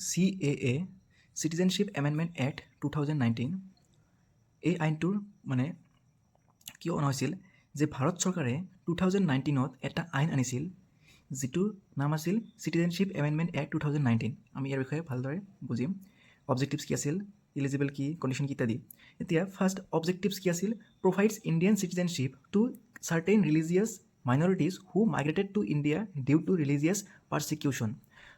CAA citizenship amendment act 2019 এই আইনটোৰ মানে কিয় অনা হৈছিল যে ভাৰত চৰকাৰে 2019ত এটা আইন আনিছিল যিটোৰ নাম আছিল চিটিজেনশ্বিপ এমেণ্ডমেণ্ট এক্ট 2019। আমি ইয়াৰ বিষয়ে ভালদৰে বুজিম। অবজেক্টিভছ কি আছিল, ইলিজিবল কি, কণ্ডিশ্যন কি ইত্যাদি। এতিয়া ফাৰ্ষ্ট অবজেক্টিভছ কি আছিল, provides Indian citizenship to certain religious minorities who migrated to India due to religious persecution.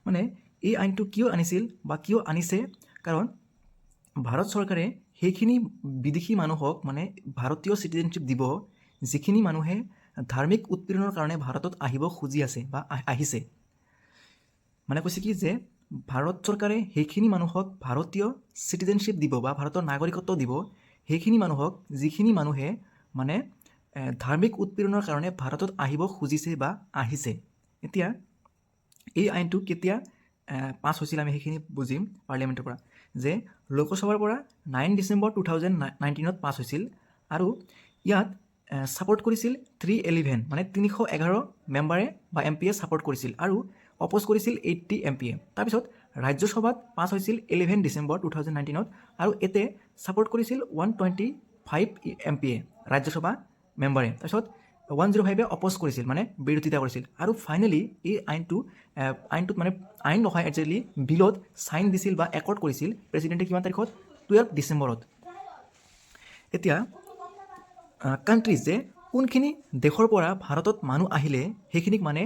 মানে এই আইনটো কিয় আনিছিল বা কিয় আনিছে, কাৰণ ভাৰত চৰকাৰে সেইখিনি বিদেশী মানুহক মানে ভাৰতীয় চিটিজেনশ্বিপ দিব যিখিনি মানুহে ধাৰ্মিক উৎপীড়নৰ কাৰণে ভাৰতত আহিব খুজি আছে বা আহিছে। মানে কৈছে কি যে ভাৰত চৰকাৰে সেইখিনি মানুহক ভাৰতীয় চিটিজেনশ্বিপ দিব বা ভাৰতৰ নাগৰিকত্ব দিব সেইখিনি মানুহক যিখিনি মানুহে মানে ধাৰ্মিক উৎপীড়নৰ কাৰণে ভাৰতত আহিব খুজিছে বা আহিছে। এতিয়া এই আইনটো কেতিয়া পাছ হৈছিল আমি সেইখিনি বুজিম পাৰ্লিয়ামেণ্টৰ পৰা, যে লোকসভাৰ পৰা 9 ডিচেম্বৰ 2019ত পাছ হৈছিল আৰু ইয়াত ছাপৰ্ট কৰিছিল 311 মানে 311 মেম্বাৰে বা MP য়ে ছাপৰ্ট কৰিছিল আৰু অপ'জ কৰিছিল 80 MP য়ে। তাৰপিছত ৰাজ্যসভাত পাছ হৈছিল 11 ডিচেম্বৰ 2019ত আৰু এতে ছাপৰ্ট কৰিছিল 125 MP য়ে ৰাজ্যসভা মেম্বাৰে। তাৰপিছত 105 অপ'জ কৰিছিল মানে বিৰোধিতা কৰিছিল আৰু ফাইনেলি এই আইনটোত মানে আইন নহয় একজেক্টলি বিলত চাইন দিছিল বা একৰ্ড কৰিছিল প্ৰেচিডেণ্টে কিমান তাৰিখত, 12 ডিচেম্বৰত। এতিয়া কাণ্ট্ৰিজ যে কোনখিনি দেশৰ পৰা ভাৰতত মানুহ আহিলে সেইখিনিক মানে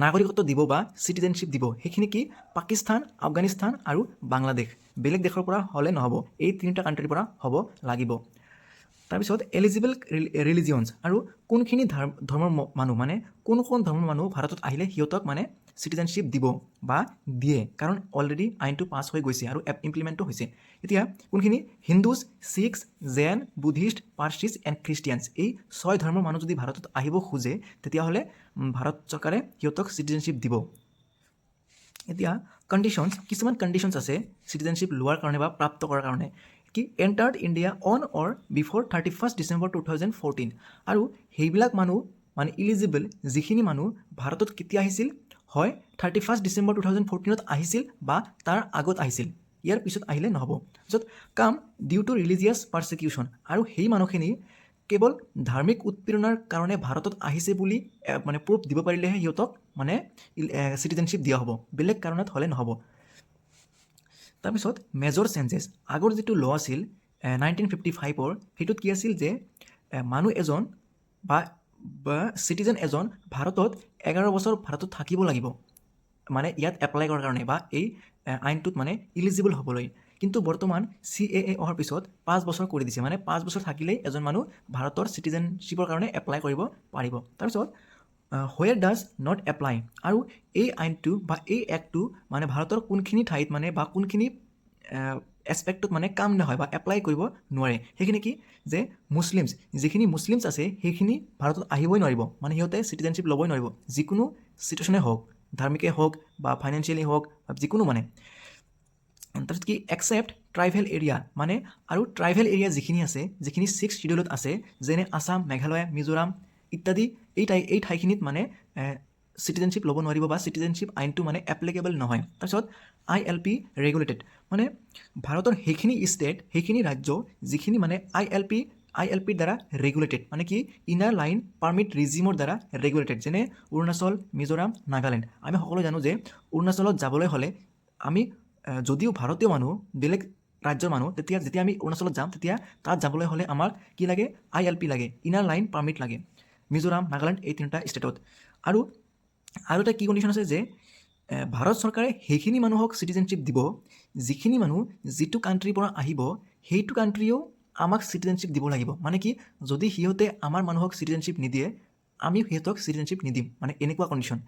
নাগৰিকত্ব দিব বা চিটিজেনশ্বিপ দিব, সেইখিনি কি পাকিস্তান, আফগানিস্তান আৰু বাংলাদেশ। বেলেগ দেশৰ পৰা হ'লে নহ'ব, এই তিনিটা কাণ্ট্ৰিৰ পৰা হ'ব লাগিব। তাৰপিছত এলিজিবল ৰিলিজিয়নছ আৰু কোনখিনি ধৰ্মৰ মানুহ মানে কোন ধৰ্মৰ মানুহ ভাৰতত আহিলে সিহঁতক মানে চিটিজেনশ্বিপ দিব বা দিয়ে, কাৰণ অলৰেডি আইনটো পাছ হৈ গৈছে আৰু ইমপ্লিমেণ্টো হৈছে। এতিয়া কোনখিনি হিন্দুজ, শিখছ, জৈন, বুদ্ধিষ্ট, পাৰ্চিছ এণ্ড খ্ৰীষ্টিয়ানছ, এই 6 ধৰ্মৰ মানুহ যদি ভাৰতত আহিব খোজে তেতিয়াহ'লে ভাৰত চৰকাৰে সিহঁতক চিটিজেনশ্বিপ দিব। এতিয়া কণ্ডিশ্যনছ, কিছুমান কণ্ডিশ্যনছ আছে চিটিজেনশ্বিপ লোৱাৰ কাৰণে বা প্ৰাপ্ত কৰাৰ কাৰণে। কি entered India on or before 31 December 2014, আৰু সেইবিলাক মানুহ মানে ইলিজিবল যিখিনি মানুহ ভাৰতত কেতিয়া আহিছিল, হয় 31 ডিচেম্বৰ 2014ত আহিছিল বা তাৰ আগত আহিছিল, ইয়াৰ পিছত আহিলে নহ'ব। তাৰপিছত কাম ডিউ টু ৰিলিজিয়াছ পাৰ্চিকিউশ্যন, আৰু সেই মানুহখিনি কেৱল ধাৰ্মিক উৎপীড়নৰ কাৰণে ভাৰতত আহিছে বুলি মানে প্ৰুফ দিব পাৰিলেহে সিহঁতক মানে চিটিজেনশ্বিপ দিয়া হ'ব, বেলেগ কাৰণত হ'লে নহ'ব। তাৰপিছত মেজৰ চেঞ্জেছ, আগৰ যিটো ল' আছিল 1955ৰ, সেইটোত কি আছিল যে মানুহ এজন বা চিটিজেন এজন ভাৰতত 11 বছৰ ভাৰতত থাকিব লাগিব মানে ইয়াত এপ্লাই কৰাৰ কাৰণে বা এই আইনটোত মানে ইলিজিবল হ'বলৈ। কিন্তু বৰ্তমান CAA অহাৰ পিছত 5 বছৰ কৰি দিছে, মানে 5 বছৰ থাকিলেই এজন মানুহ ভাৰতৰ চিটিজেনশ্বিপৰ কাৰণে এপ্লাই কৰিব পাৰিব। তাৰপিছত হোৱেৰ ডাজ নট এপ্লাই, আৰু এই আইনটো বা এই এক্টটো মানে ভাৰতৰ কোনখিনি ঠাইত মানে বা কোনখিনি এছপেক্টত মানে কাম নহয় বা এপ্লাই কৰিব নোৱাৰে, সেইখিনি কি যে মুছলিমছ, যিখিনি মুছলিমছ আছে সেইখিনি ভাৰতত আহিবই নোৱাৰিব, মানে সিহঁতে চিটিজেনশ্বিপ ল'বই নোৱাৰিব, যিকোনো চিটুৱেশ্যনে হওক, ধাৰ্মিকেই হওক বা ফাইনেন্সিয়েলি হওক যিকোনো মানে। তাৰপিছত কি একচেপ্ট ট্ৰাইবেল এৰিয়া, মানে আৰু ট্ৰাইবেল এৰিয়া যিখিনি আছে, যিখিনি 6th শিডিউলত আছে, যেনে আছাম, মেঘালয়, মিজোৰাম ইত্যাদি, এই ঠাইখিনিত মানে চিটিজেনশ্বিপ ল'ব নোৱাৰিব বা চিটিজেনশ্বিপ আইনটো মানে এপ্লিকেবল নহয়। তাৰপিছত ILP ৰেগুলেটেড, মানে ভাৰতৰ সেইখিনি ষ্টেট, সেইখিনি ৰাজ্য যিখিনি মানে ILPৰ দ্বাৰা ৰেগুলেটেড, মানে কি ইনাৰ লাইন পাৰ্মিট ৰিজিমৰ দ্বাৰা ৰেগুলেটেড, যেনে অৰুণাচল, মিজোৰাম, নাগালেণ্ড। আমি সকলোৱে জানো যে অৰুণাচলত যাবলৈ হ'লে আমি যদিও ভাৰতীয় মানুহ, বেলেগ ৰাজ্যৰ মানুহ, যেতিয়া আমি অৰুণাচলত যাম তেতিয়া তাত যাবলৈ হ'লে আমাৰ কি লাগে, ILP লাগে, ইনাৰ লাইন পাৰ্মিট লাগে, মিজোৰাম, নাগালেণ্ড এই তিনিটা ষ্টেটত। আৰু এটা কি কণ্ডিশ্যন আছে যে ভাৰত চৰকাৰে সেইখিনি মানুহক চিটিজেনশ্বিপ দিব যিখিনি মানুহ যিটো কাণ্ট্ৰিৰ পৰা আহিব সেইটো কাণ্ট্ৰিও আমাক চিটিজেনশ্বিপ দিব লাগিব, মানে কি যদি সিহঁতে আমাৰ মানুহক চিটিজেনশ্বিপ নিদিয়ে আমিও সিহঁতক চিটিজেনশ্বিপ নিদিম, মানে এনেকুৱা কণ্ডিশ্যন।